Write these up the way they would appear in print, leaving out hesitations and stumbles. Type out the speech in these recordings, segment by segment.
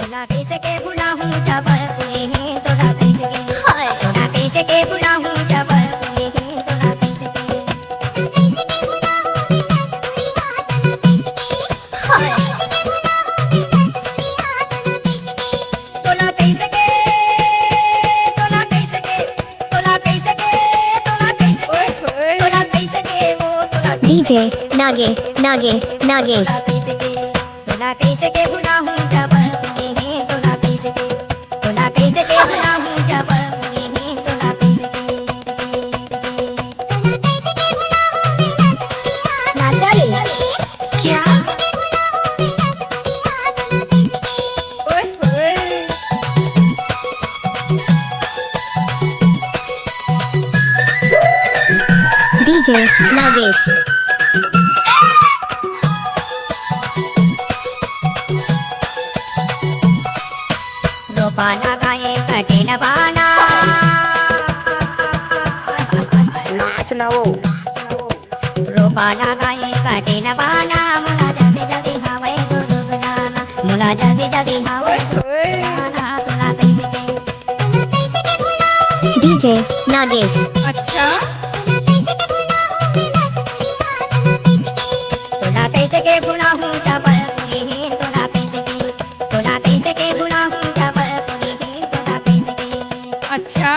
तोला कैसे के भुला हूँ जब तूने है तोला कैसे के हाय तोला कैसे के भुला हूँ जब तूने है तोला कैसे के हाय तोला कैसे के तोला कैसे के तोला कैसे के तोला कैसे ओए होए तोला कैसे के वो तोला DJ Nagesh तोला कैसे के भुला हूँ जब तूने है तोला कैसे के तोला कैसे के भुला हूँ जब तूने है तोला कैसे के नाचाली क्या ओए होए DJ Nagesh रोपाना गाये कटे न बाना नाच ना वो रोपाना गाये कटे न बाना मुला जल्दी जल्दी हवे तो रुक जाना मुला जल्दी जल्दी हवे तो ओए जाना तोला कैसे के DJ Nagesh अच्छा तोला कैसे के भुला हूँ जब तूने है तोला कैसे के तोला कैसे के भुला हूँ जब तूने है तोला कैसे के अच्छा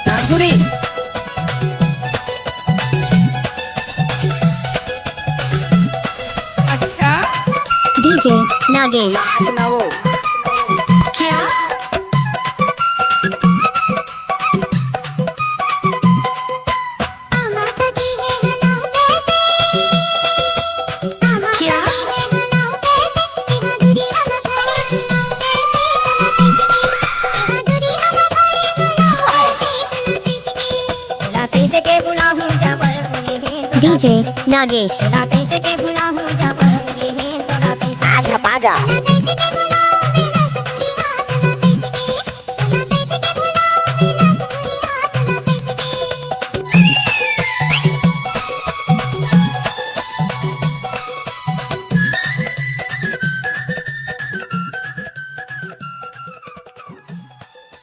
नागुरी अच्छा DJ Nagesh नाच ना वो क्या क्या तोला कैसे के भुला हूँ जब तूने है तोला DJ Nagesh तोला कैसे के भुला हूँ जब तूने है तोला कैसे आजा पाजा तोला कैसे के भुला